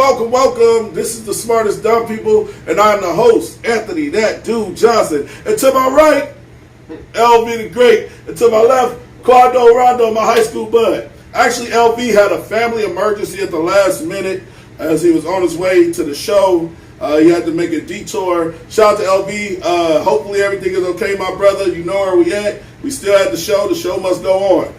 welcome. This is the Smartest Dumb People, and I'm the host, Anthony, that dude Johnson. And to my right, LV the Great. And to my left, Quando Rondo, my high school bud. Actually, LV had a family emergency at the last minute as he was on his way to the show. He had to make a detour. Shout out to LV. Hopefully everything is okay, my brother. You know where we at. We still at the show. The show must go on.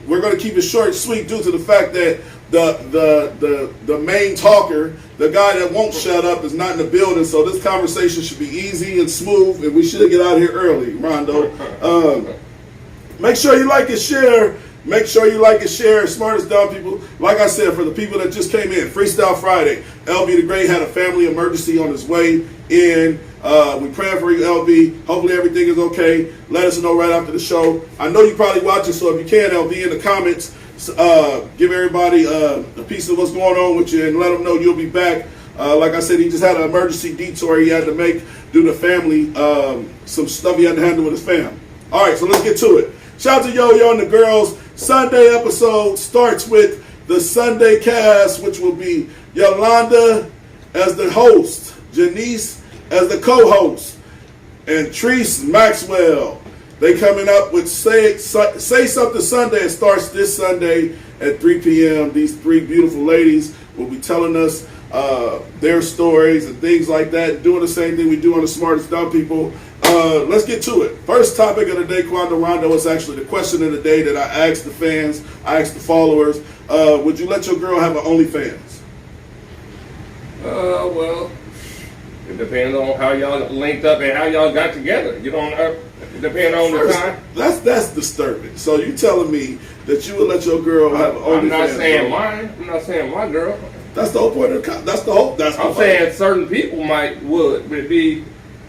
We're going to keep it short and sweet due to the fact that the main talker, the guy that won't shut up, is not in the building. So this conversation should be easy and smooth, and we should get out of here early, Rondo. Make sure you like and share. Make sure you like and share. Smartest Dumb People. Like I said, for the people that just came in, Freestyle Friday. LV the Great had a family emergency on his way in. We praying for you, LV. Hopefully everything is okay. Let us know right after the show. I know you probably watching, so if you can, LV, in the comments, give everybody a piece of what's going on with you and let them know you'll be back. Like I said, he just had an emergency detour he had to make due to family, some stuff he had to handle with his fam. All right, so let's get to it. Shout out to Yo-Yo and the girls. Sunday episode starts with the Sunday cast, which will be Yolanda as the host, Janice as the co-host, and Treese Maxwell. They coming up with Say Something Sunday. It starts this Sunday at 3 p.m. These three beautiful ladies will be telling us their stories and things like that, doing the same thing we do on the Smartest Dumb People. Let's get to it. First topic of the day, Quando Rondo, is actually the question of the day that I asked the fans, I asked the followers. Would you let your girl have an OnlyFans? Well, it depends on how y'all linked up and how y'all got together. You don't know. It depends on the time. That's disturbing. So you telling me that you would let your girl have an OnlyFans? I'm not saying mine. I'm not saying my girl. That's the whole point of the. That's the whole. That's. I'm saying certain people would be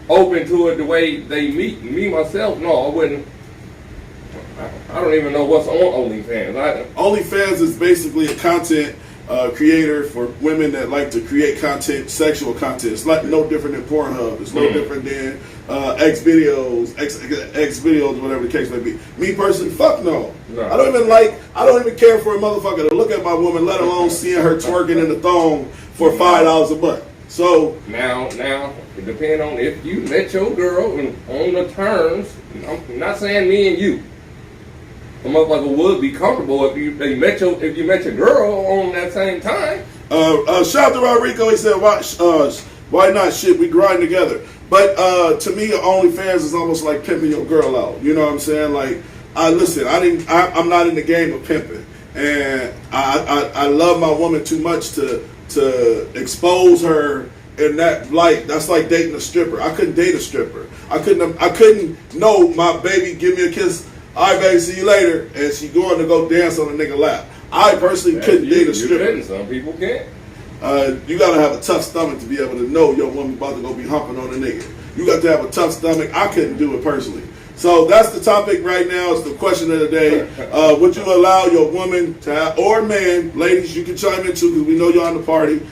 open to it the way they meet. Me myself, no, I wouldn't. I don't even know what's on OnlyFans. OnlyFans is basically a content creator for women that like to create content, sexual content. It's like no different than Pornhub. It's no different than X videos, whatever the case may be. Me personally, fuck no. I don't even care for a motherfucker to look at my woman, let alone seeing her twerking in the thong for $5 a month. So now it depends on if you met your girl on the terms. I'm not saying me and you. A motherfucker would be comfortable if you met your girl on that same time. Shout out to Rodrigo. He said, "Why not? Shit, we grind together." But to me, OnlyFans is almost like pimping your girl out. You know what I'm saying? Like, I'm not in the game of pimping, and I love my woman too much to expose her in that light. That's like dating a stripper. I couldn't date a stripper. I couldn't know my baby give me a kiss. All right, baby, see you later. And she going to go dance on a nigga lap. I personally couldn't date a stripper. Some people can't. You got to have a tough stomach to be able to know your woman about to go be humping on a nigga. You got to have a tough stomach. I couldn't do it personally. So that's the topic right now. It's the question of the day. Would you allow your woman to have, or man, ladies, you can chime in too because we know you're on the party.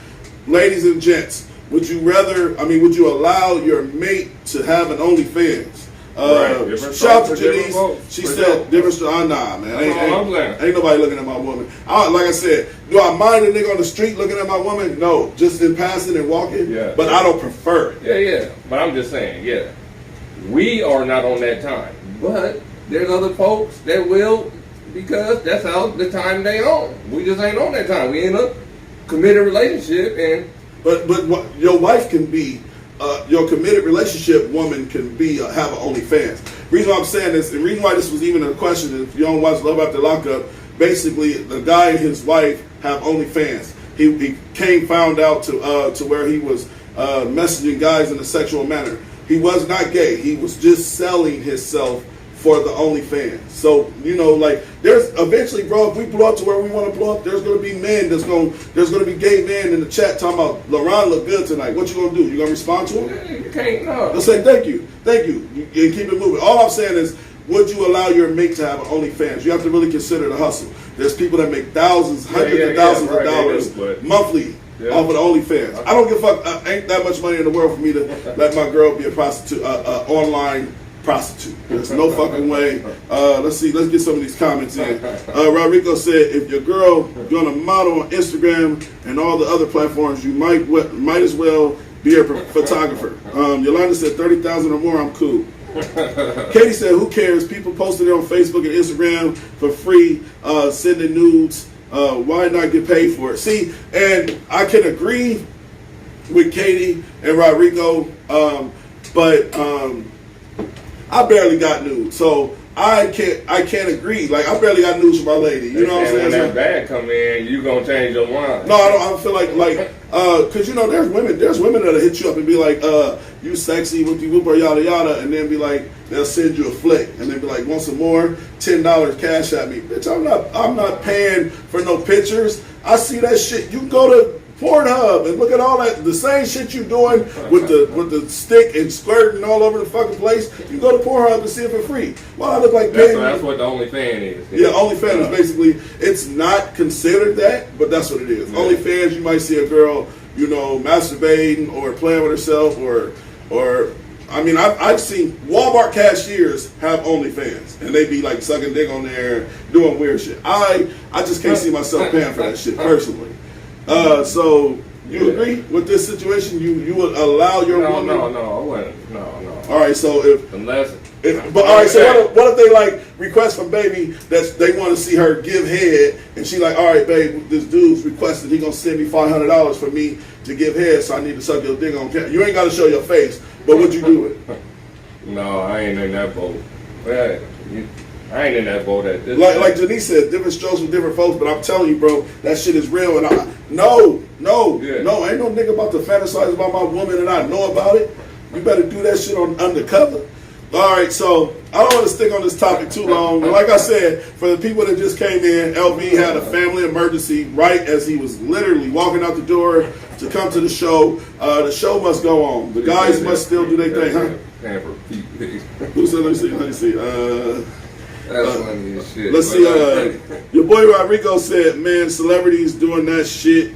Ladies and gents, would you allow your mate to have an OnlyFans? Shout out to Janice. She said different. Nah, man. Ain't nobody looking at my woman. Like I said, do I mind a nigga on the street looking at my woman? No, just in passing and walking. Yeah. But I don't prefer it. Yeah. But I'm just saying, we are not on that time. But there's other folks that will, because that's how the time they on. We just ain't on that time. We in a committed relationship, and but your wife can be. Your committed relationship woman can be have an OnlyFans. Reason why I'm saying this, and reason why this was even a question, if you don't watch Love After Lockup, basically the guy and his wife have OnlyFans. He found out to where he was messaging guys in a sexual manner. He was not gay. He was just selling himself for the OnlyFans. So, like, there's eventually, bro, if we blow up to where we want to blow up, there's going to be men there's going to be gay men in the chat talking about, LaRon look good tonight. What you going to do? You going to respond to him? You can't, no. They'll say, thank you, and keep it moving. All I'm saying is, would you allow your mate to have an OnlyFans? You have to really consider the hustle. There's people that make thousands, hundreds of thousands of dollars monthly off of the OnlyFans. I don't give a fuck. Ain't that much money in the world for me to let my girl be a prostitute, online prostitute. There's no fucking way. Let's see. Let's get some of these comments in. Rodrigo said, if your girl gonna model on Instagram and all the other platforms, you might as well be a photographer. Yolanda said 30,000 or more. I'm cool. Katie said, who cares? People posting it on Facebook and Instagram for free, sending nudes. Why not get paid for it? See, and I can agree with Katie and Rodrigo, but I barely got nudes, so I can't agree. Like, I barely got news from my lady. You know what I'm saying? When that bag come in, you gonna change your mind. No, I don't feel like cause you know there's women that'll hit you up and be like, you sexy with you or yada yada, and then be like, they'll send you a flick and then be like, want some more? $10 cash at me. Bitch, I'm not paying for no pictures. I see that shit. You can go to Pornhub and look at all that, the same shit you doing with the stick and squirting all over the fucking place. You go to Pornhub and see it for free. Well, I look like that's what the OnlyFans is. Yeah, OnlyFans is basically, it's not considered that, but that's what it is. Yeah. OnlyFans, you might see a girl, you know, masturbating or playing with herself, or I mean, I've seen Walmart cashiers have OnlyFans, and they be like sucking dick on there, doing weird shit. I just can't see myself paying for that shit personally. So you agree with this situation? You would allow your woman? No, I wouldn't. No. All right, so but all right, so what if they like request from baby that they want to see her give head, and she like, all right, babe, this dude's requested he gonna send me $500 for me to give head, so I need to suck your dick on camera. You ain't got to show your face, but would you do it? No, I ain't in that boat. I ain't in that boat at this like Janice said, different strokes for different folks, but I'm telling you, bro, that shit is real. And no, ain't no nigga about to fantasize about my woman and I know about it. You better do that shit on undercover. All right, so I don't want to stick on this topic too long. But like I said, for the people that just came in, LV had a family emergency right as he was literally walking out the door to come to the show. The show must go on. The guys must still do their thing, huh? Who said, let me see. That's funny as shit. Let's see. Your boy Rodrigo said, man, celebrities doing that shit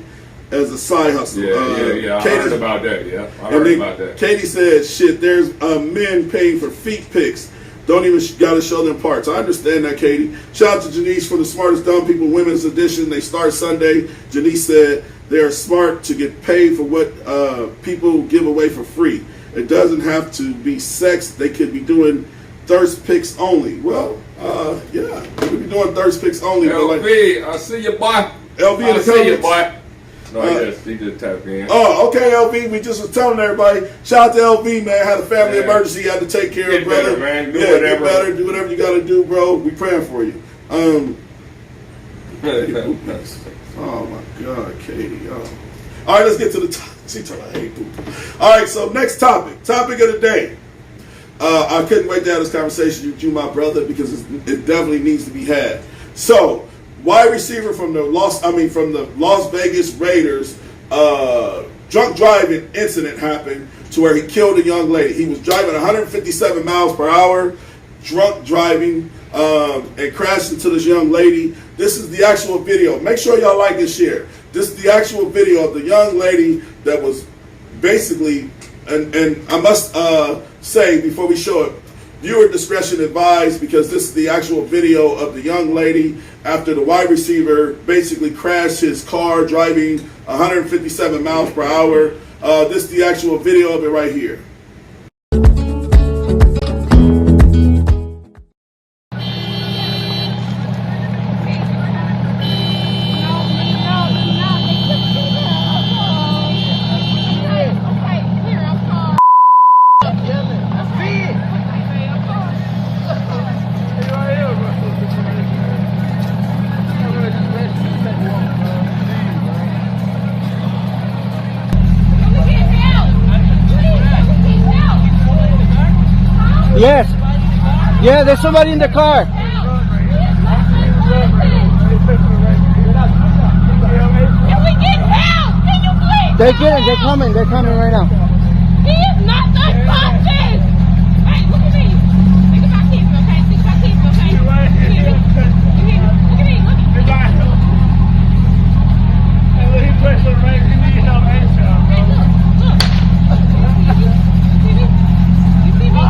as a side hustle. Yeah. I heard about that. Yeah, I heard about that. Katie said, shit, there's men paying for feet pics. Don't even got to show them parts. I understand that, Katie. Shout out to Janice for the Smartest Dumb People Women's Edition. They start Sunday. Janice said they are smart to get paid for what people give away for free. It doesn't have to be sex. They could be doing thirst pics only. Well, yeah, we could be doing thirst pics only. LV, I see you, boy. LV in the comments. I see you, boy. No, he just tapped in. Oh, okay, LV. We just was telling everybody. Shout out to LV, man. Had a family emergency. He had to take care of, brother. Better, man. Do whatever you got to do, bro. We praying for you. Oh my God, Katie. Oh. All right, let's get to the topic. She told I hate poop. All right, so next topic of the day. I couldn't wait to have this conversation with you, my brother, because it definitely needs to be had. So, wide receiver from the Las Vegas Raiders, drunk driving incident happened to where he killed a young lady. He was driving 157 miles per hour, drunk driving, and crashed into this young lady. This is the actual video. Make sure y'all like and share. This is the actual video of the young lady that was basically, and I must say before we show it, viewer discretion advised, because this is the actual video of the young lady after the wide receiver basically crashed his car driving 157 miles per hour. This is the actual video of it right here. Yes. Yeah, there's somebody in the car. If we get help, can you please? They're coming right now. He is not unconscious. Hey, look at me. Think about kids, okay? Think about kids, okay? You hear me? Look at me, look at me. Hey, look, he pressed the brake. He needs help ASAP. Hey, look. You see me? You see me?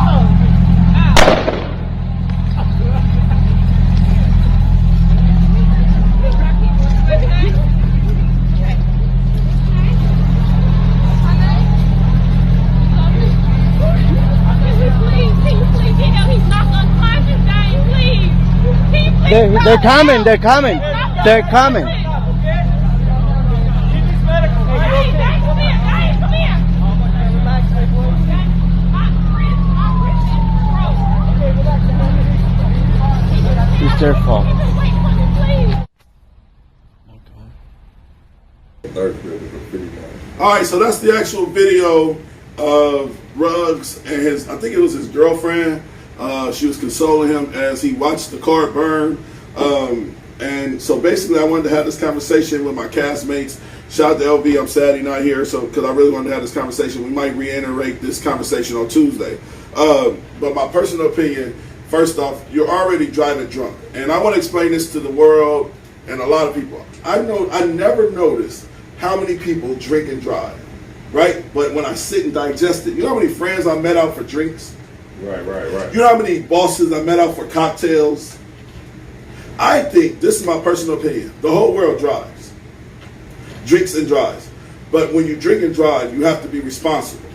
They're coming. They're coming. They're coming. Hey, Dad, come here. Dad, come here. It's their fault. Third grade was pretty nice. All right, so that's the actual video of Ruggs and his, I think it was his girlfriend. She was consoling him as he watched the car burn. And so basically I wanted to have this conversation with my castmates. Shout out to LV, I'm sad he's not here, so because I really wanted to have this conversation. We might reiterate this conversation on Tuesday. But my personal opinion, first off, you're already driving drunk. And I want to explain this to the world and a lot of people. I never noticed how many people drink and drive, right? But when I sit and digest it, you know how many friends I met out for drinks? Right. You know how many bosses I met out for cocktails? I think, this is my personal opinion, the whole world drives. Drinks and drives. But when you drink and drive, you have to be responsible.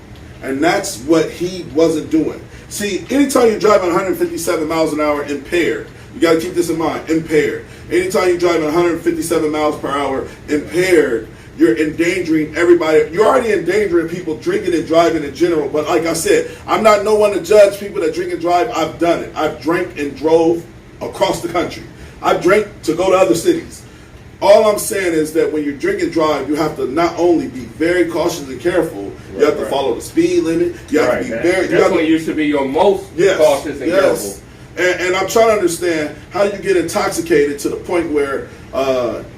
And that's what he wasn't doing. See, anytime you're driving 157 miles an hour impaired, you got to keep this in mind, impaired. Anytime you're driving 157 miles per hour impaired, you're endangering everybody. You're already endangering people drinking and driving in general. But like I said, I'm not no one to judge people that drink and drive. I've done it. I've drank and drove across the country. I've drank to go to other cities. All I'm saying is that when you drink and drive, you have to not only be very cautious and careful, you have to follow the speed limit. You have to be very. That's when you should be your most cautious and careful. And I'm trying to understand how you get intoxicated to the point where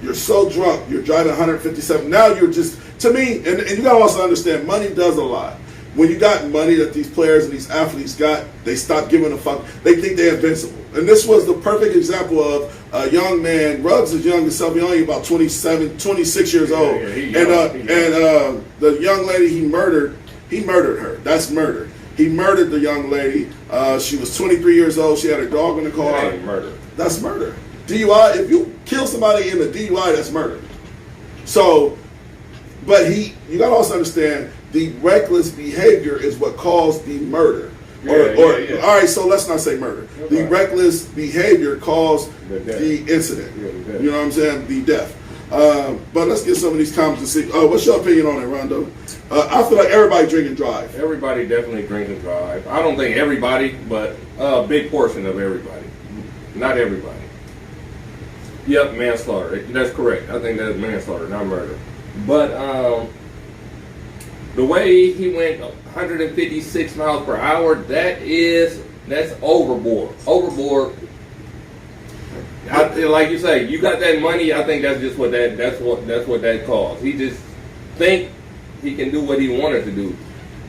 you're so drunk, you're driving 157. Now you're just, to me, and you got to also understand, money does a lot. When you got money that these players and these athletes got, they stop giving a fuck. They think they're invincible. And this was the perfect example of a young man. Ruggs is young himself. He's only about 27, 26 years old. And the young lady he murdered her. That's murder. He murdered the young lady. She was 23 years old. She had her dog in the car. That ain't murder. That's murder. DUI, if you kill somebody in a DUI, that's murder. So, but you got to also understand, the reckless behavior is what caused the murder. All right, so let's not say murder. The reckless behavior caused the incident. You know what I'm saying? The death. But let's get some of these comments and see. What's your opinion on it, Rondo? I feel like everybody drink and drive. Everybody definitely drink and drive. I don't think everybody, but a big portion of everybody. Not everybody. Yep, manslaughter. That's correct. I think that's manslaughter, not murder. But the way he went 156 miles per hour, that's overboard. Overboard. Like you say, you got that money. I think that's just what that caused. He just think he can do what he wanted to do.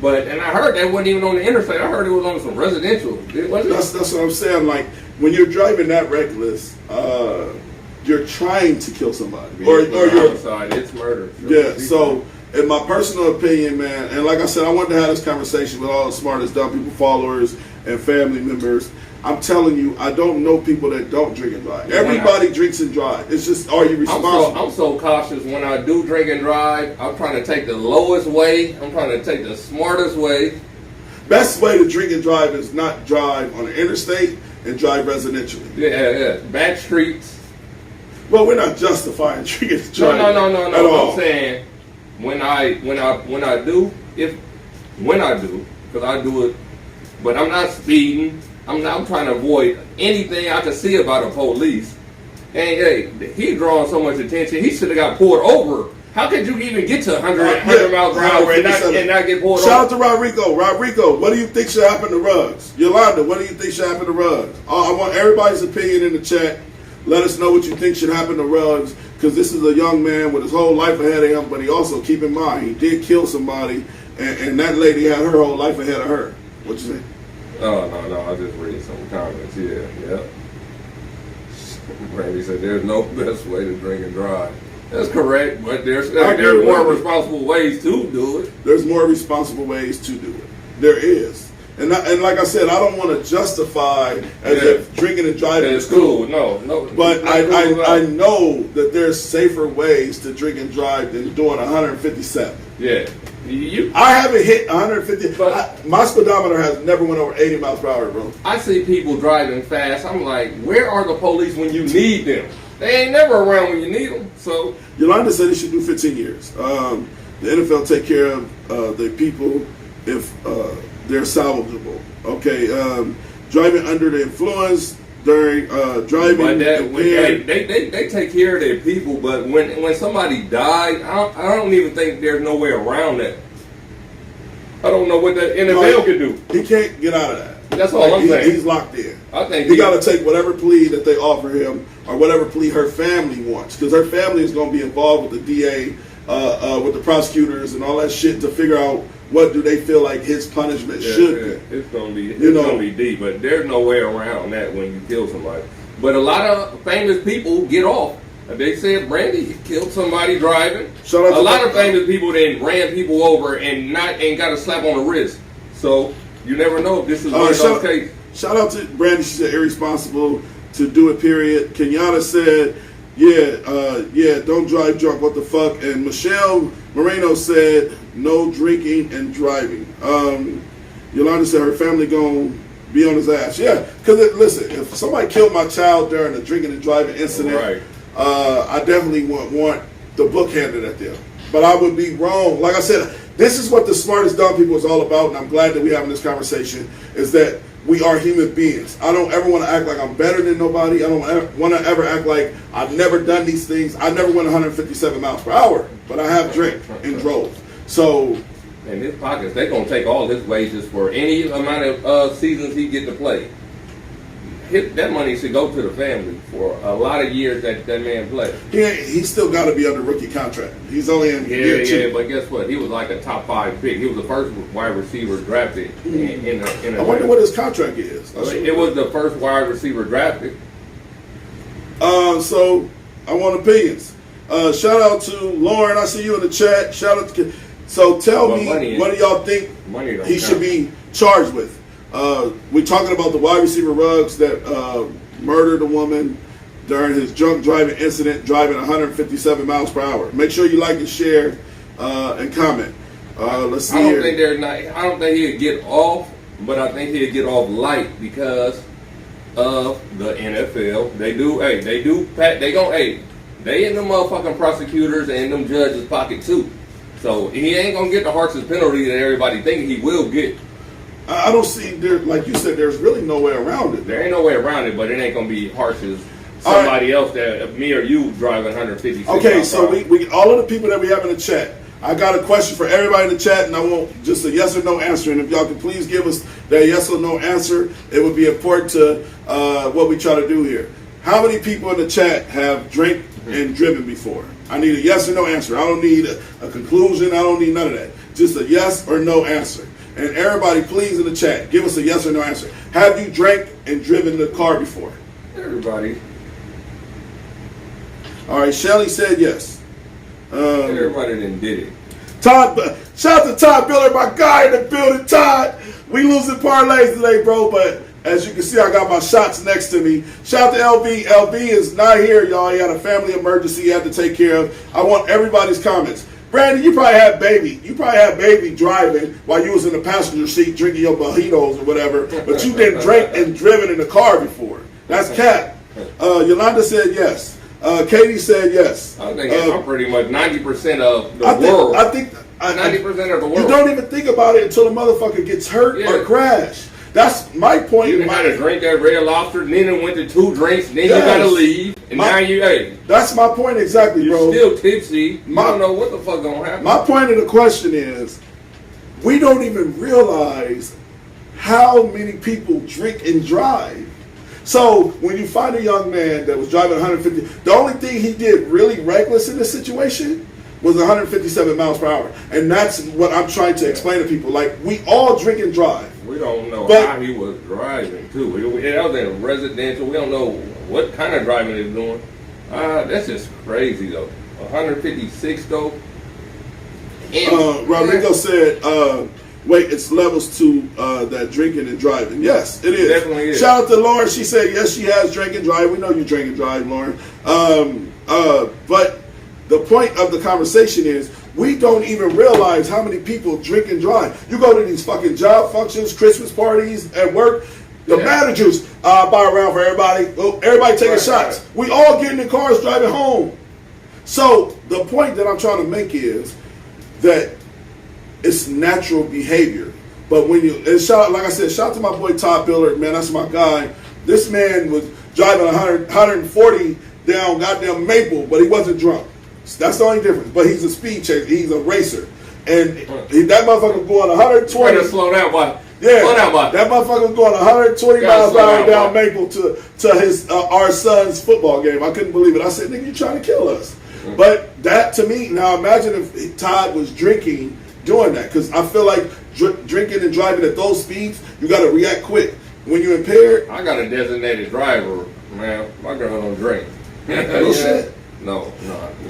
And I heard that wasn't even on the interstate. I heard it was on some residential. That's what I'm saying. Like when you're driving that reckless, you're trying to kill somebody, or you're side. It's murder. Yeah. So, in my personal opinion, man, and like I said, I wanted to have this conversation with all the smartest dumb people, followers, and family members. I'm telling you, I don't know people that don't drink and drive. Everybody drinks and drives. It's just, are you responsible? I'm so cautious when I do drink and drive. I'm trying to take the lowest way. I'm trying to take the smartest way. Best way to drink and drive is not drive on the interstate and drive residentially. Yeah. Back streets. Well, we're not justifying drinking and driving. No. I'm saying when I do, because I do it, but I'm not speeding. I'm trying to avoid anything I can see about a police. And hey, he drawing so much attention. He should have got pulled over. How could you even get to 100 miles per hour and not get pulled over? Shout out to Rodrigo. Rodrigo, what do you think should happen to Ruggs? Yolanda, what do you think should happen to Ruggs? I want everybody's opinion in the chat. Let us know what you think should happen to Ruggs, because this is a young man with his whole life ahead of him, but he also, keep in mind, he did kill somebody, and that lady had her whole life ahead of her. What you think? Oh, no, I just read some comments. Yeah. Randy said there's no best way to drink and drive. That's correct, but there's more responsible ways to do it. There's more responsible ways to do it. There is. And like I said, I don't want to justify as if drinking and driving is cool. No. But I know that there's safer ways to drink and drive than doing 157. Yeah. I haven't hit 150. But- My speedometer has never went over 80 miles per hour, bro. I see people driving fast. I'm like, where are the police when you need them? They ain't never around when you need them. So Yolanda said he should do 15 years. The NFL take care of the people if they're salvageable. Okay, driving under the influence during driving. but impaired. they take care of their people. But when somebody died, I don't even think there's no way around that. I don't know what the NFL can do. He can't get out of that. That's all I'm saying. He's locked in. I think He got to take whatever plea that they offer him or whatever plea her family wants, because her family is going to be involved with the DA, with the prosecutors and all that shit to figure out what do they feel like his punishment should be. It's gonna be deep, but there's no way around that when you kill somebody. But a lot of famous people get off. They said Brandy killed somebody driving. Shout out A to lot of that- famous people then ran people over and got a slap on the wrist. So you never know if this is one of those cases. Shout out to Brandy. She said irresponsible to do it. Period. Kenyatta said, yeah, don't drive drunk. What the fuck? And Michelle Moreno said no drinking and driving. Yolanda said her family gonna be on his ass. Yeah, because listen, if somebody killed my child during a drinking and driving incident, Right. I definitely want the book handed at them. But I would be wrong. Like I said, this is what the smartest dumb people is all about, and I'm glad that we're having this conversation, is that we are human beings. I don't ever want to act like I'm better than nobody. I don't want to ever act like I've never done these things. I never went 157 miles per hour, but I have drank and drove. So, In his pockets, they're gonna take all his wages for any amount of seasons he get to play. That money should go to the family for a lot of years that man played. he's still got to be under rookie contract. He's only in year 2. But guess what? He was like a top 5 pick. He was the first wide receiver drafted in a I wonder what his contract is. It was the first wide receiver drafted. So I want opinions. Shout out to Lauren. I see you in the chat. Shout out to. So tell Well, me, what do y'all think Money don't he count. should be charged with? We're talking about the wide receiver Ruggs that murdered a woman during his drunk driving incident, driving 157 miles per hour. Make sure you like and share and comment. Let's see I don't here. think I don't think he'd get off, but I think he'd get off light because of the NFL. They in the motherfucking prosecutors and them judges' pocket too. So he ain't gonna get the harshest penalty that everybody think he will get. I don't see there, like you said, there's really no way around it. There ain't no way around it, but it ain't gonna be harsh as All right. somebody else that me or you driving 156. Okay, miles so per hour. we all of the people that we have in the chat, I got a question for everybody in the chat, and I want just a yes or no answer. And if y'all could please give us that yes or no answer, it would be important to what we try to do here. How many people in the chat have drank and driven before? I need a yes or no answer. I don't need a conclusion. I don't need none of that. Just a yes or no answer. And everybody, please, in the chat, give us a yes or no answer. Have you drank and driven the car before? Everybody All right, Shelly said yes. done did it. Todd, shout out to Todd Biller, my guy in the building. Todd, we losing parlays today, bro, but as you can see, I got my shots next to me. Shout out to LB. LB is not here, y'all. He had a family emergency he had to take care of. I want everybody's comments. Brandon, you probably had baby. You probably had baby driving while you was in the passenger seat drinking your mojitos or whatever, but you didn't drink and driven in the car before. That's cat. Yolanda said yes. Katie said yes. I think I'm pretty much 90% of the I world. think 90% of the world. You don't even think about it until the motherfucker gets hurt or Yeah. crash. That's my point. You had to drink that Red Lobster, then it went to 2 drinks, then Yes. you gotta leave, and now you That's my point exactly, you're bro. still tipsy. You My- don't know what the fuck gonna happen. My point of the question is, we don't even realize how many people drink and drive. So when you find a young man that was driving 150, the only thing he did really reckless in this situation was 157 miles per hour. And that's what I'm trying to explain to people. Like, we all drink and drive. We don't know But- how he was driving too. That was in residential. We don't know what kind of driving he was doing. That's just crazy though. 156 though. And- Rodrigo said, wait, it's levels to that drinking and driving. Yes, it is. Definitely is. Shout out to Lauren. She said, yes, she has drink and drive. We know you drink and drive, Lauren. But the point of the conversation is, we don't even realize how many people drink and drive. You go to these fucking job functions, Christmas parties at work. The managers buy around for everybody. Everybody taking shots. Right. We all getting in cars driving home. So the point that I'm trying to make is that it's natural behavior. But when you, and like I said, shout out to my boy Todd Billard, man, that's my guy. This man was driving 140 down goddamn Maple, but he wasn't drunk. That's the only difference. But he's a speed chaser. He's a racer. And that motherfucker was going 120. Better slow down, boy. Yeah, slow down, boy. That motherfucker was going 120 miles per hour down Maple to his our son's football game. I couldn't believe it. I said, nigga, you trying to kill us. But that, to me, now imagine if Todd was drinking doing that. Because I feel like drinking and driving at those speeds, you got to react quick. When you're impaired. I got a designated driver, man. My girl don't drink. No shit? No.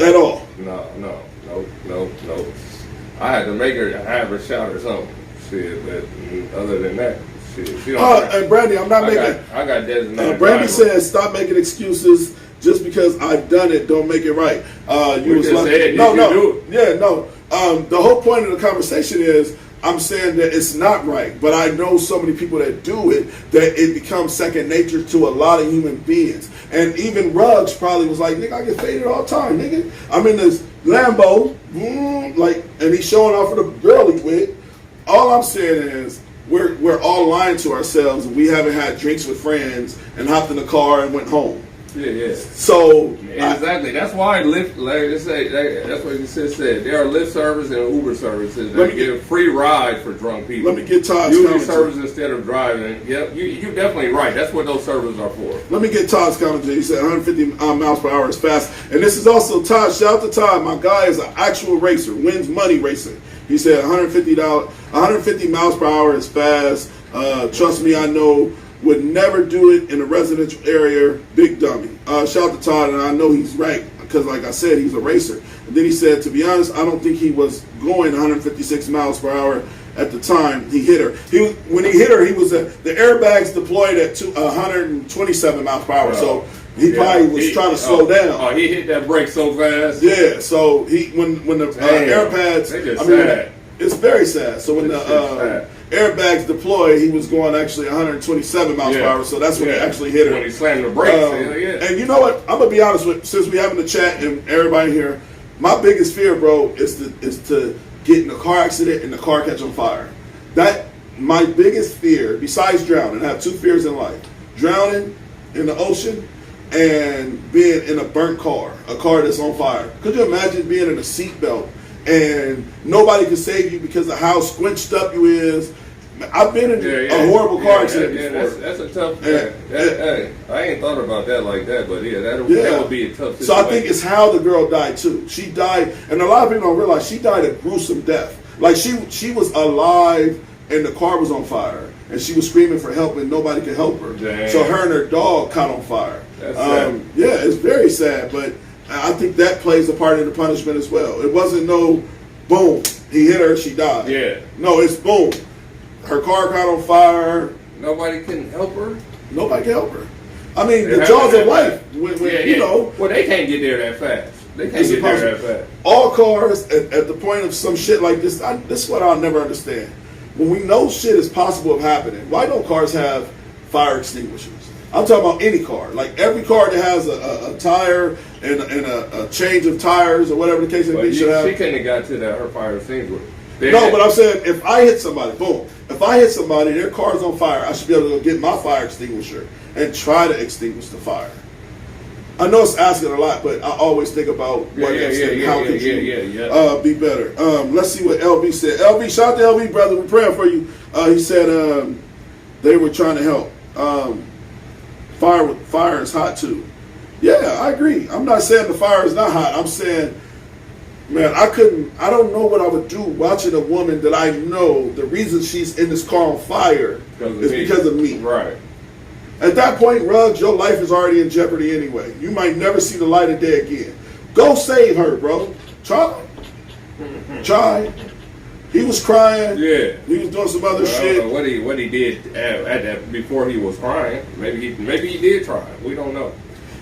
At all? No. I had to make her have a shot or something. Shit, but other than that, shit. She don't drink. And Brandy, I'm not making. I got designated Brandy driver. says, stop making excuses. Just because I've done it, don't make it right. You was like, said, no. do it. Yeah, no. The whole point of the conversation is, I'm saying that it's not right, but I know so many people that do it that it becomes second nature to a lot of human beings. And even Ruggs probably was like, nigga, I get faded all the time, nigga. I'm in this Lambo, and he's showing off for the girl he with. All I'm saying is, we're all lying to ourselves, and we haven't had drinks with friends and hopped in the car and went home. Yeah. So exactly. That's why Lyft. That's what you just said. There are Lyft services and Uber services that give a free ride for drunk people. Let me get Todd's Use commentary. these services instead of driving. Yep, you're definitely right. That's what those services are for. Let me get Todd's commentary. He said 150 miles per hour is fast. And this is also Todd. Shout out to Todd. My guy is an actual racer, wins money racing. He said 150 miles per hour is fast. Trust me, I know. Would never do it in a residential area. Big dummy. Shout out to Todd, and I know he's right because, like I said, he's a racer. And then he said, to be honest, I don't think he was going 156 miles per hour at the time he hit her. When he hit her, he was the airbags deployed at 127 miles per hour. So he probably was trying to slow down. Oh, he hit that brake so fast. Yeah. So when the air pads, it's very sad. So when the airbags deployed, he was going actually 127 miles per hour. So that's when he actually hit her. When he slammed the brakes. And you know what? I'm gonna be honest with. Since we having the chat and everybody here, my biggest fear, bro, is to get in a car accident and the car catch on fire. That my biggest fear, besides drowning. I have two fears in life: drowning in the ocean and being in a burnt car, a car that's on fire. Could you imagine being in a seatbelt and nobody can save you because of how squinched up you is? I've been in a horrible car accident before. That's a tough thing. Hey, I ain't thought about that like that, but that would be a tough situation. So I think it's how the girl died too. She died, and a lot of people don't realize she died a gruesome death. Like she was alive and the car was on fire, and she was screaming for help and nobody could help her. Damn. So her and her dog caught on fire. That's sad. Yeah, it's very sad, but I think that plays a part in the punishment as well. It wasn't no boom, he hit her, she died. Yeah. No, it's boom. Her car caught on fire. Nobody can help her. Nobody can help her. I mean, the jaws of life. You know. Well, they can't get there that fast. They can't get there that fast. All cars at the point of some shit like this. This is what I'll never understand. When we know shit is possible of happening, why don't cars have fire extinguishers? I'm talking about any car. Like every car that has a tire and a change of tires or whatever the case may be should have. She couldn't have got to that her fire extinguisher. No, but I'm saying if I hit somebody, boom. If I hit somebody, their car's on fire, I should be able to go get my fire extinguisher and try to extinguish the fire. I know it's asking a lot, but I always think about what ifs and how could you be better. Let's see what LB said. LB, shout out to LB, brother. We're praying for you. He said they were trying to help. Fire is hot too. Yeah, I agree. I'm not saying the fire is not hot. I'm saying, man, I don't know what I would do watching a woman that I know the reason she's in this car on fire is because of me. Right. At that point, Ruggs, your life is already in jeopardy anyway. You might never see the light of day again. Go save her, bro. Try. He was crying. Yeah. He was doing some other shit. I don't know what he did at that before he was crying. Maybe he did try. We don't know.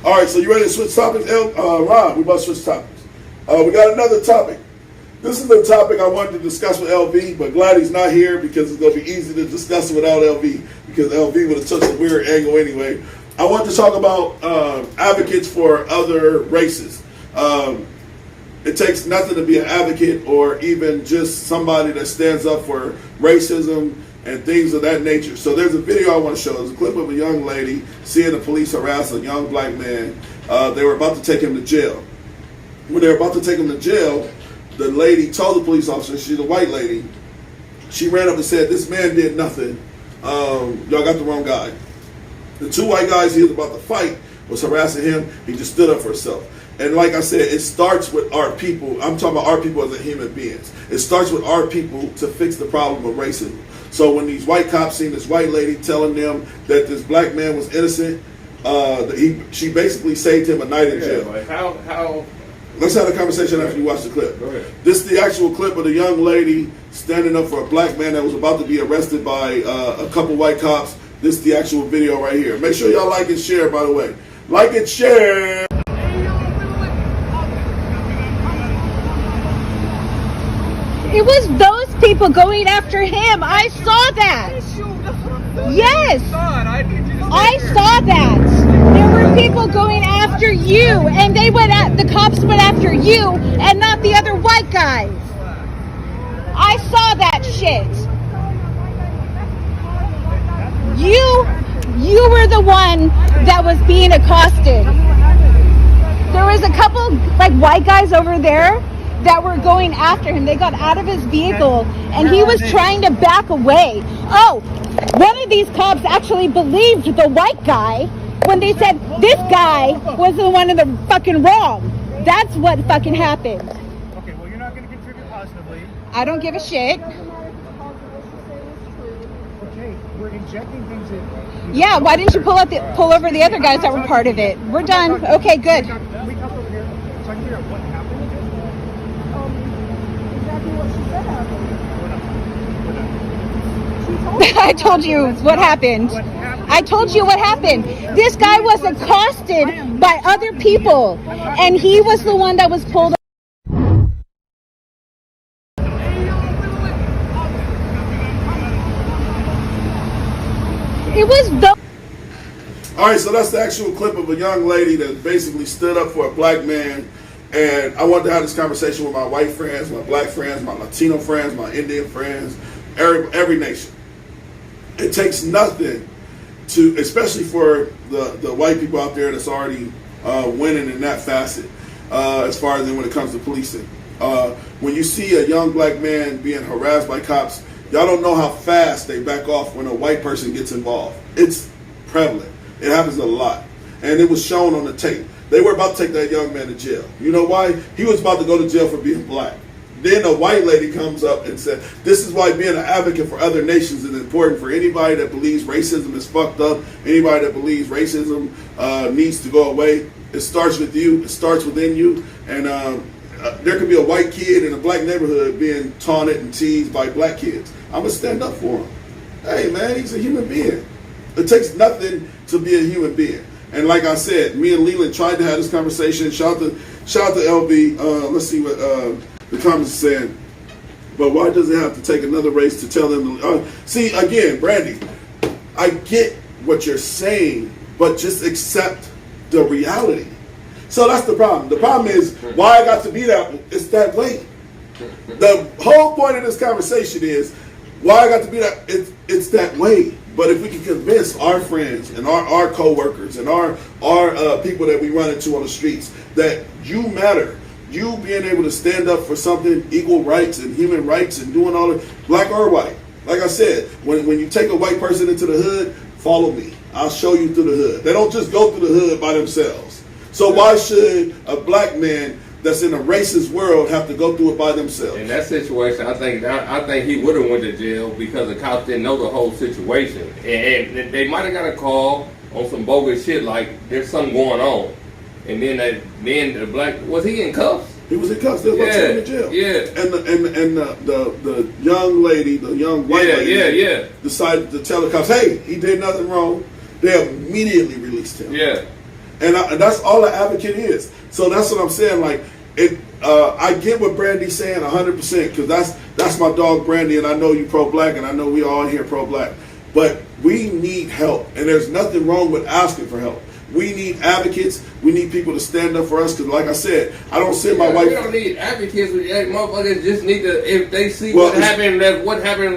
All right, so you ready to switch topics? Rob, we about to switch topics. We got another topic. This is a topic I wanted to discuss with LV, but glad he's not here because it's going to be easy to discuss it without LV because LV would have took a weird angle anyway. I want to talk about advocates for other races. It takes nothing to be an advocate or even just somebody that stands up for racism and things of that nature. So there's a video I want to show. There's a clip of a young lady seeing the police harass a young black man. They were about to take him to jail. When they were about to take him to jail, the lady told the police officer, she's a white lady, she ran up and said, this man did nothing. Y'all got the wrong guy. The two white guys he was about to fight was harassing him. He just stood up for himself. And like I said, it starts with our people. I'm talking about our people as human beings. It starts with our people to fix the problem of racism. So when these white cops seen this white lady telling them that this black man was innocent, she basically saved him a night in jail. Like how? Let's have a conversation after you watch the clip. Go ahead. This is the actual clip of the young lady standing up for a black man that was about to be arrested by a couple white cops. This is the actual video right here. Make sure y'all like and share, by the way. Like and share. It was those people going after him. I saw that. Yes. I saw that. There were people going after you, and the cops went after you and not the other white guys. I saw that shit. You were the one that was being accosted. There was a couple like white guys over there that were going after him. They got out of his vehicle and he was trying to back away. Oh, one of these cops actually believed the white guy when they said this guy was the one in the fucking wrong. That's what fucking happened. Okay, well, you're not going to contribute positively. I don't give a shit. Okay, we're injecting things in. Yeah, why didn't you pull over the other guys that were part of it? We're done. Okay, good. Can we come over here so I can figure out what happened? Exactly what she said happened. I told you what happened. I told you what happened. This guy was accosted by other people, and he was the one that was pulled. It was the. All right, so that's the actual clip of a young lady that basically stood up for a black man. And I wanted to have this conversation with my white friends, my black friends, my Latino friends, my Indian friends, every nation. It takes nothing to, especially for the white people out there that's already winning in that facet, as far as when it comes to policing. When you see a young black man being harassed by cops, y'all don't know how fast they back off when a white person gets involved. It's prevalent. It happens a lot. And it was shown on the tape. They were about to take that young man to jail. You know why? He was about to go to jail for being black. Then a white lady comes up and said, this is why being an advocate for other nations is important for anybody that believes racism is fucked up, anybody that believes racism needs to go away. It starts with you. It starts within you. And there could be a white kid in a black neighborhood being taunted and teased by black kids. I'm going to stand up for him. Hey, man, he's a human being. It takes nothing to be a human being. And like I said, me and Leland tried to have this conversation. Shout out to LB. Let's see what the comments are saying. But why does it have to take another race to tell them? See, again, Brandy, I get what you're saying, but just accept the reality. So that's the problem. The problem is why I got to be that. It's that way. The whole point of this conversation is why I got to be that. It's that way. But if we can convince our friends and our co-workers and our people that we run into on the streets that you matter, you being able to stand up for something, equal rights and human rights and doing all that, black or white. Like I said, when you take a white person into the hood, follow me. I'll show you through the hood. They don't just go through the hood by themselves. So why should a black man that's in a racist world have to go through it by themselves? In that situation, I think he would have went to jail because the cops didn't know the whole situation, and they might have got a call on some bogus shit like there's something going on, and then the black, was he in cuffs? He was in cuffs. They were about to take him to jail. Yeah. And the young lady, the young white lady, decided to tell the cops, hey, he did nothing wrong. They immediately released him. Yeah. And that's all an advocate is. So that's what I'm saying. Like, I get what Brandy's saying 100% because that's my dog Brandy, and I know you pro-black, and I know we all here pro-black. But we need help, and there's nothing wrong with asking for help. We need advocates. We need people to stand up for us because, like I said, I don't send my wife. We don't need advocates. Motherfuckers just need to, if they see Well, what happened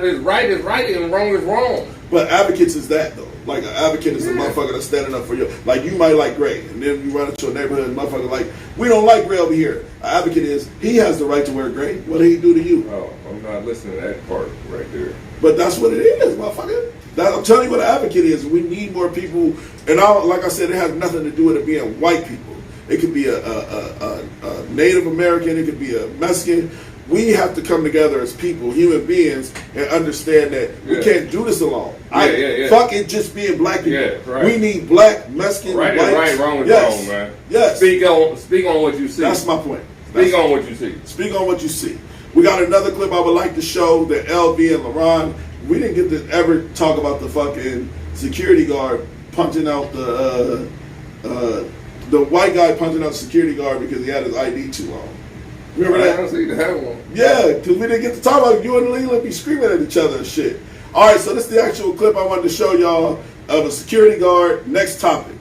is right and wrong is wrong. But advocates is that though. Like an advocate is a motherfucker that's standing up for you. Like you might like Gray, and then you run into a neighborhood and motherfucker like, we don't like Gray over here. An advocate is he has the right to wear gray. What did he do to you? Oh, I'm not listening to that part right there. But that's what it is, motherfucker. I'm telling you what an advocate is. We need more people, and like I said, it has nothing to do with it being white people. It could be a Native American. It could be a Mexican. We have to come together as people, human beings, and understand that we can't do this alone. Fuck it, just being black people. Yeah, right. We need black, Mexican, Right whites. is right, wrong is Yes. wrong, man. Yes. Speak on what you see. That's my point. Speak on what you see. Speak on what you see. We got another clip I would like to show that LB and LaRon, we didn't get to ever talk about the fucking security guard punching out the white guy punching out the security guard because he had his ID too long. Remember I that? don't see that one. Yeah, because we didn't get to talk about it. You and Leland be screaming at each other and shit. All right, so this is the actual clip I wanted to show y'all of a security guard. Next topic.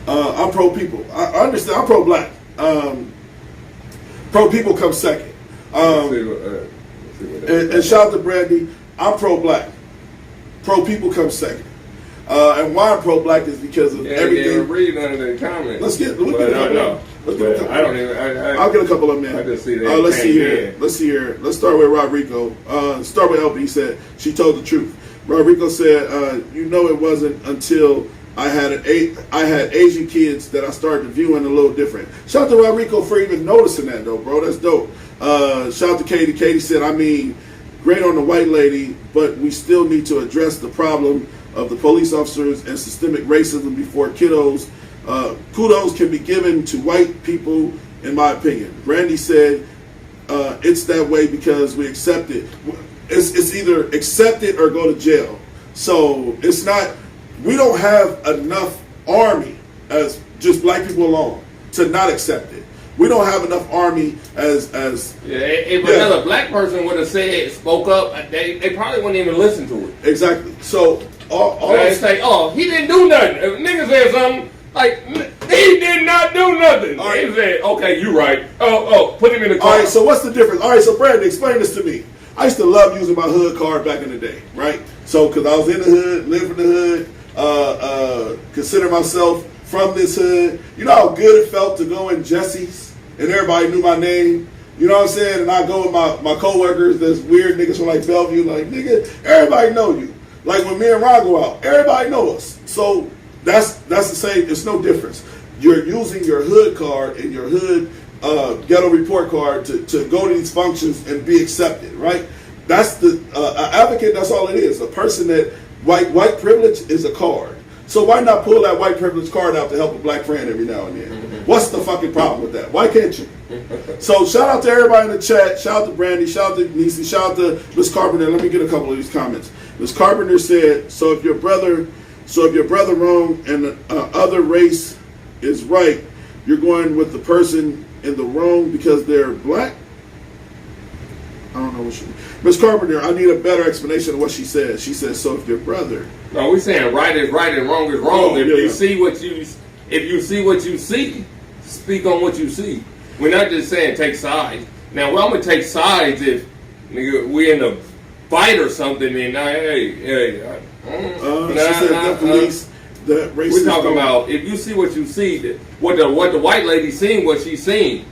I'm pro people. I understand. I'm pro black. Pro people come second. Let's see what And shout out to Brandy. I'm pro black. Pro people come second. And why I'm pro black is because of everything. Yeah, read none of the comments. Let's get a couple. I don't even. I'll get a couple of them in. I just see that. Let's see here. Let's see here. Let's start with Rodrigo. Start with LB. He said she told the truth. Rodrigo said, "You know, it wasn't until I had Asian kids that I started viewing a little different." Shout out to Rodrigo for even noticing that, though, bro. That's dope. Shout out to Katie. Katie said, "I mean, great on the white lady, but we still need to address the problem of the police officers and systemic racism before kiddos. Kudos can be given to white people, in my opinion." Brandy said, "It's that way because we accept it. It's either accept it or go to jail. So it's not. We don't have enough army as just black people alone to not accept it. We don't have enough army as if another black person would have spoke up, they probably wouldn't even listen to it. Exactly. So all they say, "Oh, he didn't do nothing." If a nigga said something like, "He did not do nothing," all right. They said, "Okay, you right. Oh, put him in the car." All right. So what's the difference? All right. So Brandon, explain this to me. I used to love using my hood card back in the day, right? So because I was in the hood, lived in the hood, consider myself from this hood. You know how good it felt to go in Jesse's and everybody knew my name. You know what I'm saying? And I go with my coworkers, there's weird niggas from like Bellevue, like, nigga, everybody know you. Like when me and Ron go out, everybody know us. So that's the same. It's no difference. You're using your hood card and your hood ghetto report card to go to these functions and be accepted, right? That's the advocate. That's all it is. A person that white privilege is a card. So why not pull that white privilege card out to help a black friend every now and then? What's the fucking problem with that? Why can't you? So shout out to everybody in the chat. Shout out to Brandy. Shout out to Niecy. Shout out to Miss Carpenter. Let me get a couple of these comments. Miss Carpenter said, "So if your brother wrong and the other race is right, you're going with the person in the wrong because they're black?" I don't know what she. Miss Carpenter, I need a better explanation of what she said. She said, "So if your brother." No, we're saying right is right and wrong is wrong. Oh, if yeah. you see what you see, speak on what you see. We're not just saying take sides. Now, I'm gonna take sides if nigga we in a fight or something. And She said the police, the racist. we're talking about if you see what you see, what the white lady seen, what she seen,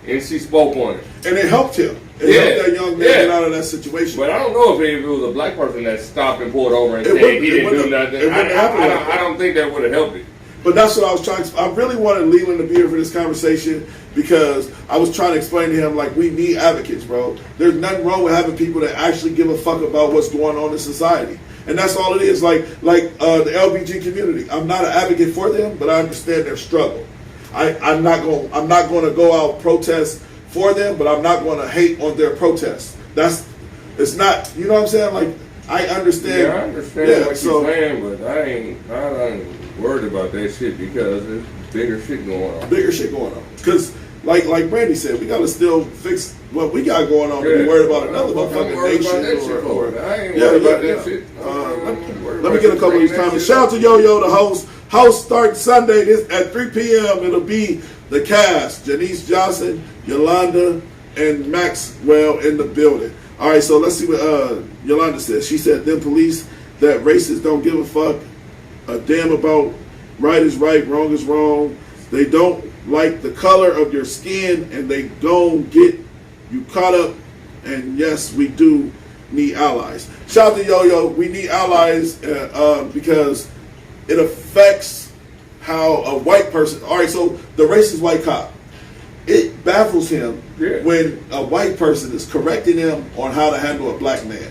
and she spoke on it. And it helped him. It helped that young man get out of that situation. But I don't know if it was a black person that stopped and pulled over and said he didn't do nothing. I don't think that would have helped it. But that's what I was trying to. I really wanted Leland to be here for this conversation because I was trying to explain to him, like, we need advocates, bro. There's nothing wrong with having people that actually give a fuck about what's going on in society. And that's all it is. Like the LBG community. I'm not an advocate for them, but I understand their struggle. I'm not going to go out protest for them, but I'm not going to hate on their protests. It's not, you know what I'm saying? Like, I understand. Yeah, I understand what you're saying, but I ain't worried about that shit because there's bigger shit going on. Bigger shit going on. Because like Brandy said, we gotta still fix what we got going on. To be worried about another motherfucking nation or I ain't worried about that shit. let me get a couple of these comments. Shout out to Yo-Yo, the host. Host starting Sunday at 3 p.m. It'll be the cast: Janice Johnson, Yolanda, and Maxwell in the building. All right, so let's see what Yolanda says. She said, "Them police that racists don't give a fuck a damn about right is right, wrong is wrong. They don't like the color of your skin, and they don't get you caught up. And yes, we do need allies." Shout out to Yo-Yo. We need allies because it affects how a white person. All right, so the racist white cop. It baffles him when a white person is correcting him on how to handle a black man.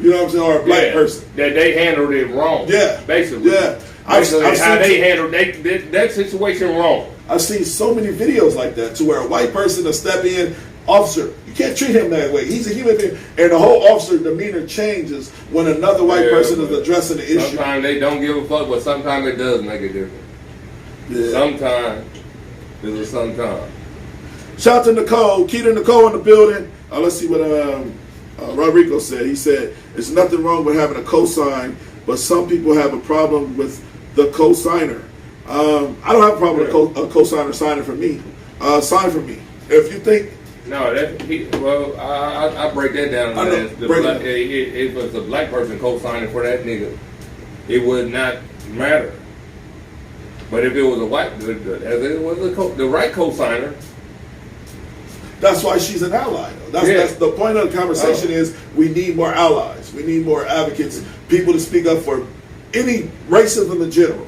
You know what I'm saying? Or a black person. That they handled it wrong. Yeah. Basically. Yeah. Basically, how they handled that situation wrong. I've seen so many videos like that to where a white person will step in, officer, you can't treat him that way. He's a human being. And the whole officer demeanor changes when another white person is addressing the issue. Sometimes they don't give a fuck, but sometimes it does make a difference. Yeah. Sometimes. There's a sometimes. Shout out to Nicole. Keita Nicole in the building. Let's see what Rodrigo said. He said, "There's nothing wrong with having a cosign, but some people have a problem with the cosigner." I don't have a problem with a cosigner signing for me. Sign for me. If you think... No, I break that down. If it's a black person co-signing for that nigga, it would not matter. But if it was a white, as it was the right co-signer, that's why she's an ally. That's the point of the conversation is we need more allies. We need more advocates, people to speak up for any racism in general.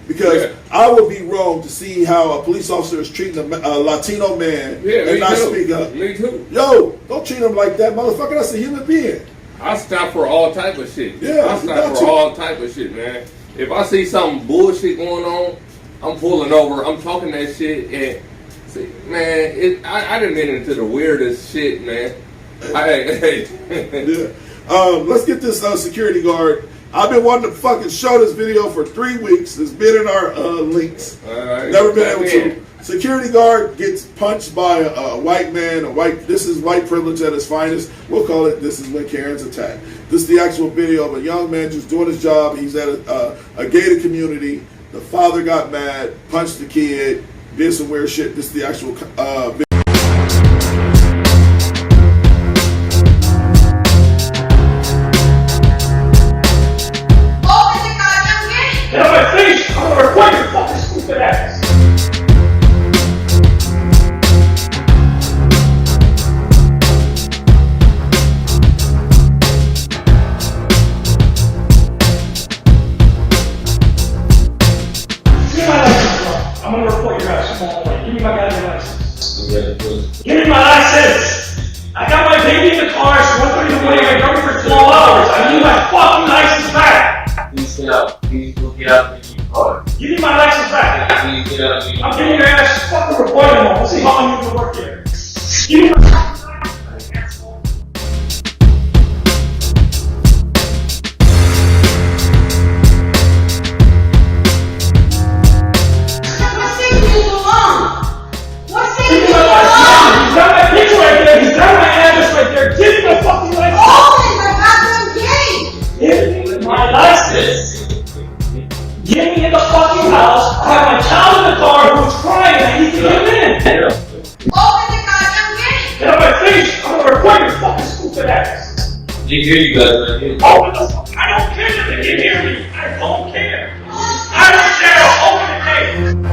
Because I would be wrong to see how a police officer is treating a Latino man and not speak up. Me too. Yo, don't treat him like that, motherfucker. That's a human being. I stop for all type of shit. Yeah, I stop for all type of shit, man. If I see some bullshit going on, I'm pulling over. I'm talking that shit, and see, man, I done been into the weirdest shit, man. Yeah. Let's get this security guard. I've been wanting to fucking show this video for 3 weeks. It's been in our links. Never been able to. Security guard gets punched by a white man. This is white privilege at its finest. We'll call it. This is when Karen's attacked. This is the actual video of a young man just doing his job. He's at a gated community. The father got mad, punched the kid, did some weird shit. This is the actual video. Get out of my face! I'm gonna report your fucking stupid ass! Give me my license, bro. I'm gonna report your ass. Give me my goddamn license. Give me my license! I got my baby in the car. She went through the morning. I drove her for 12 hours. I need my fucking license back! Please get out. Please will get out of your car. Give me my license back! Please get out of your car. I'm getting your ass fucking reported on. We'll see how long you can work here. Give me my license back! Asshole. Give me my license. He's got my picture right there. He's got my address right there. Give me my fucking license. Give me my license. Get me in the fucking house. I have my child in the car who's crying. I need to get him in. Get out of my face. I'm gonna report your fucking stupid ass. They hear you guys right here. Open the fuck. I don't care that they can hear me. I don't care. I don't care. Open the gate.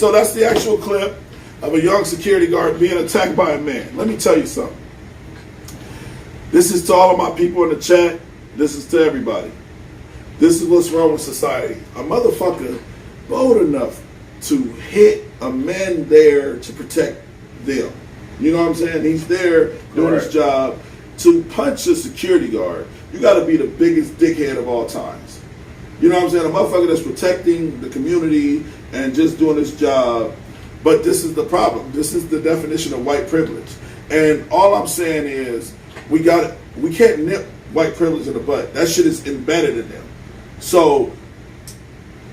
so that's the actual clip of a young security guard being attacked by a man. Let me tell you something. This is to all of my people in the chat. This is to everybody. This is what's wrong with society. A motherfucker bold enough to hit a man there to protect them. You know what I'm saying? He's there doing his job. To punch a security guard, you got to be the biggest dickhead of all times. You know what I'm saying? A motherfucker that's protecting the community and just doing his job. But this is the problem. This is the definition of white privilege. And all I'm saying is we can't nip white privilege in the butt. That shit is embedded in them. So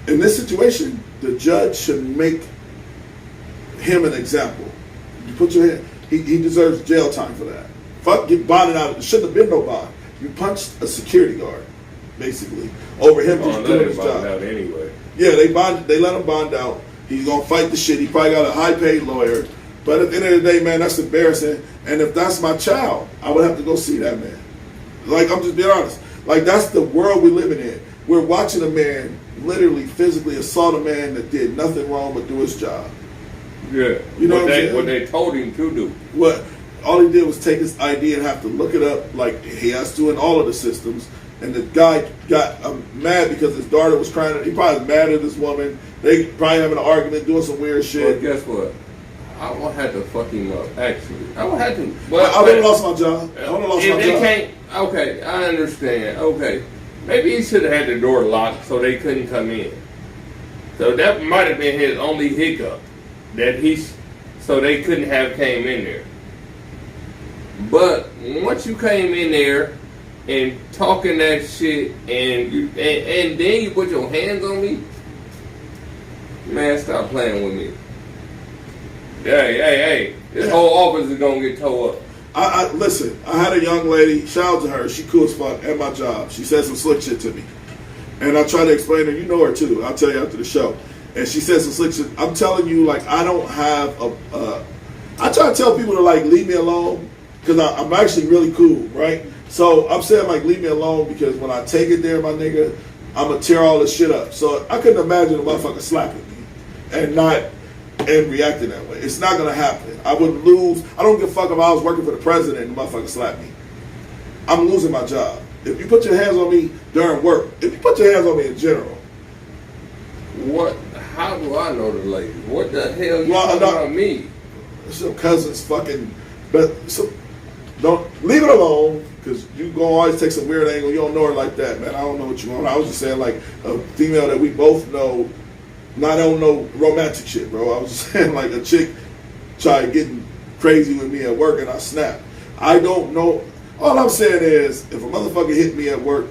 in this situation, the judge should make him an example. You put your hand, he deserves jail time for that. Fuck, get bonded out. It shouldn't have been no bond. You punched a security guard, basically, over him just doing his job. Out anyway. Yeah, they let him bond out. He's gonna fight the shit. He probably got a high paid lawyer. But at the end of the day, man, that's embarrassing. And if that's my child, I would have to go see that man. Like, I'm just being honest. Like, that's the world we're living in. We're watching a man literally physically assault a man that did nothing wrong but do his job. Yeah. You know what they told him to do. What? All he did was take his ID and have to look it up like he has to in all of the systems. And the guy got mad because his daughter was crying. He probably was mad at this woman. They probably having an argument, doing some weird shit. But guess what? I would have to fuck him up, actually. I would have to. But I would have lost my job. I would have lost my job. Okay, I understand. Okay. Maybe he should have had the door locked so they couldn't come in. So that might have been his only hiccup. So they couldn't have came in there. But once you came in there and talking that shit and then you put your hands on me, man, stop playing with me. Hey, this whole office is gonna get tore up. Listen, I had a young lady, shout out to her, she cool as fuck at my job. She said some slick shit to me. And I try to explain to her, you know her too, I'll tell you after the show. And she said some slick shit. I'm telling you, like, I don't have I try to tell people to, like, leave me alone, because I'm actually really cool, right? So I'm saying, like, leave me alone, because when I take it there, my nigga, I'm going to tear all this shit up. So I couldn't imagine a motherfucker slapping me and reacting that way. It's not going to happen. I would lose. I don't give a fuck if I was working for the president and the motherfucker slapped me. I'm losing my job. If you put your hands on me during work, if you put your hands on me in general. What? How do I know the lady? What the hell you talking about me? Some cousins fucking, don't leave it alone, because you gonna always take some weird angle. You don't know her like that, man. I don't know what you want. I was just saying, like, a female that we both know. I don't know romantic shit, bro. I was just saying, like, a chick tried getting crazy with me at work and I snapped. I don't know. All I'm saying is, if a motherfucker hit me at work,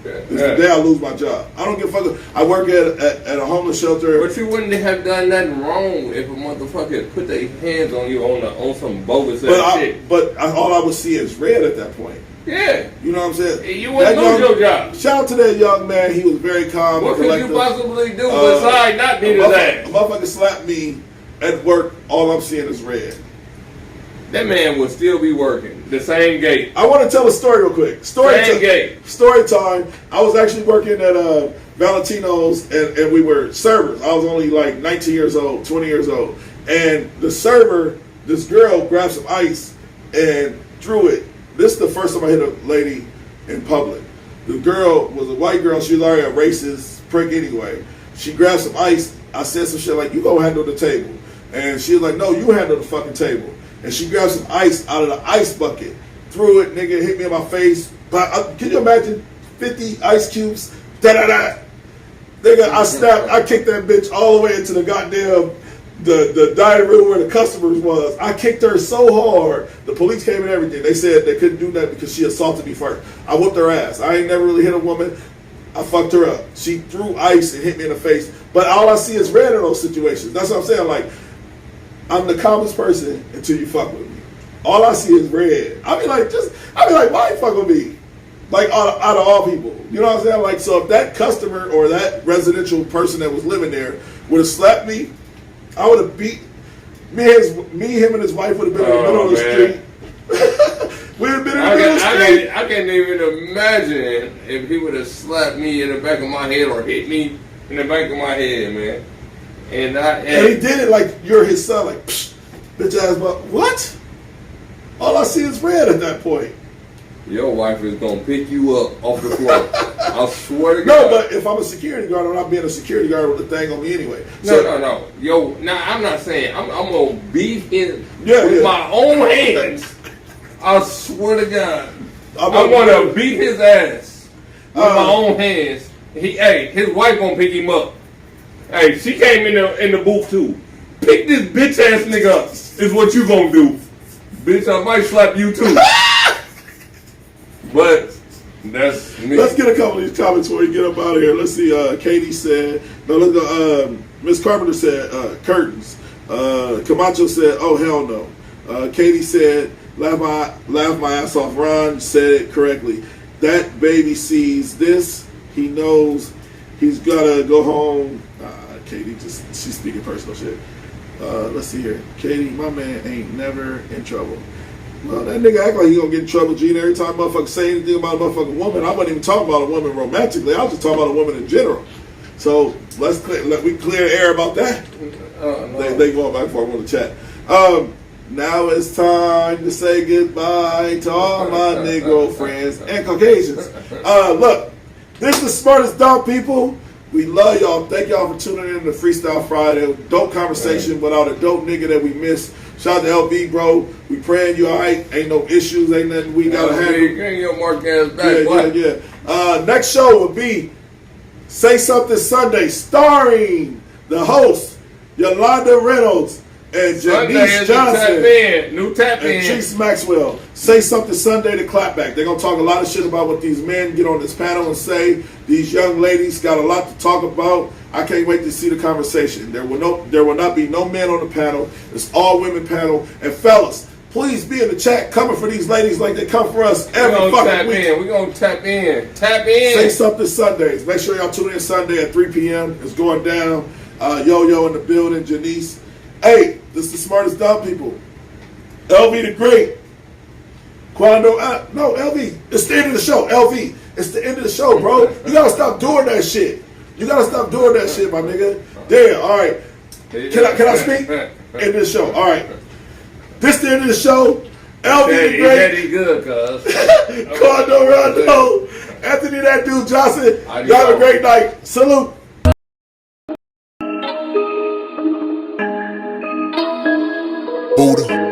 it's the day I lose my job. I don't give a fuck. I work at a homeless shelter. But you wouldn't have done nothing wrong if a motherfucker had put their hands on you on some bogus ass shit. But all I would see is red at that point. Yeah. You know what I'm saying? You wouldn't lose your job. Shout out to that young man. He was very calm. What could you possibly do besides not beat his ass? A motherfucker slapped me at work. All I'm seeing is red. That man would still be working. The same gate. I want to tell a story real quick. Story time. I was actually working at Valentino's and we were servers. I was only like 19 years old, 20 years old. And the server, this girl grabbed some ice and threw it. This is the first time I hit a lady in public. The girl was a white girl. She was already a racist prick anyway. She grabbed some ice. I said some shit like, you go handle the table. And she was like, no, you handle the fucking table. And she grabbed some ice out of the ice bucket, threw it, nigga, hit me in my face. But can you imagine 50 ice cubes? Da-da-da. Nigga, I snapped. I kicked that bitch all the way into the goddamn the dining room where the customers was. I kicked her so hard, the police came and everything. They said they couldn't do that because she assaulted me first. I whooped her ass. I ain't never really hit a woman. I fucked her up. She threw ice and hit me in the face. But all I see is red in those situations. That's what I'm saying. Like, I'm the calmest person until you fuck with me. All I see is red. I be like, why you fuck with me? Like, out of all people. You know what I'm saying? Like, so if that customer or that residential person that was living there would have slapped me, I would have beat him and his wife would have been in the middle of the street. We'd have been in the middle of the street. I can't even imagine if he would have slapped me in the back of my head or hit me in the back of my head, man. And he did it like you're his son, like, psh, bitch ass, but what? All I see is red at that point. your wife is gonna pick you up off the floor. I swear to No, God. but if I'm a security guard, I'm not being a security guard with the thing on me anyway. No. Yo, now I'm not saying I'm gonna beat him Yeah, with yeah. my own hands. I swear to God, I'm I'm gonna beat his ass with my own hands. His wife gonna pick him up. Hey, she came in the booth too. Pick this bitch ass nigga up. Is what you gonna do, bitch? I might slap you too. But that's me. Let's get a couple of these comments before we get up out of here. Let's see. Katie said, no, let's go. Miss Carpenter said, curtains. Camacho said, oh, hell no. Katie said, laugh my ass off. Ron said it correctly. That baby sees this. He knows he's got to go home. Katie, she's speaking personal shit. Let's see here. Katie, my man ain't never in trouble. Well, that nigga act like he gonna get in trouble, Gene. Every time motherfucker say anything about a motherfucking woman, I wasn't even talking about a woman romantically. I was just talking about a woman in general. So let we clear air about that. No. They going back and forth on the chat. Now it's time to say goodbye to all my Negro friends and Caucasians. Look, this is the Smartest Dumb People. We love y'all. Thank y'all for tuning in to Freestyle Friday. Dope conversation without a dope nigga that we missed. Shout out to LB, bro. We praying you all right. Ain't no issues. Ain't nothing we got to handle. Bring your mark ass back. Yeah. Next show will be Say Something Sunday, starring the host, Yolanda Reynolds and Janice Johnson. New tap in. And Treese Maxwell. Say Something Sunday to clap back. They're going to talk a lot of shit about what these men get on this panel and say. These young ladies got a lot to talk about. I can't wait to see the conversation. There will not be no men on the panel. It's all women panel. And fellas, please be in the chat coming for these ladies like they come for us every fucking week. We're going to tap in. Tap in. Say Something Sundays. Make sure y'all tune in Sunday at 3 p.m. It's going down. Yo-Yo in the building. Janice. Hey, this is the Smartest Dumb People. LV the Great. Quando. No, LV. It's the end of the show. LV. It's the end of the show, bro. You gotta stop doing that shit. You gotta stop doing that shit, my nigga. Damn. All right. Can I speak? End of the show. All right. This the end of the show. LV the Great. He good, cuz. Quando Rondo. Anthony that dude Johnson. Y'all have a great night. Salute. Buddha.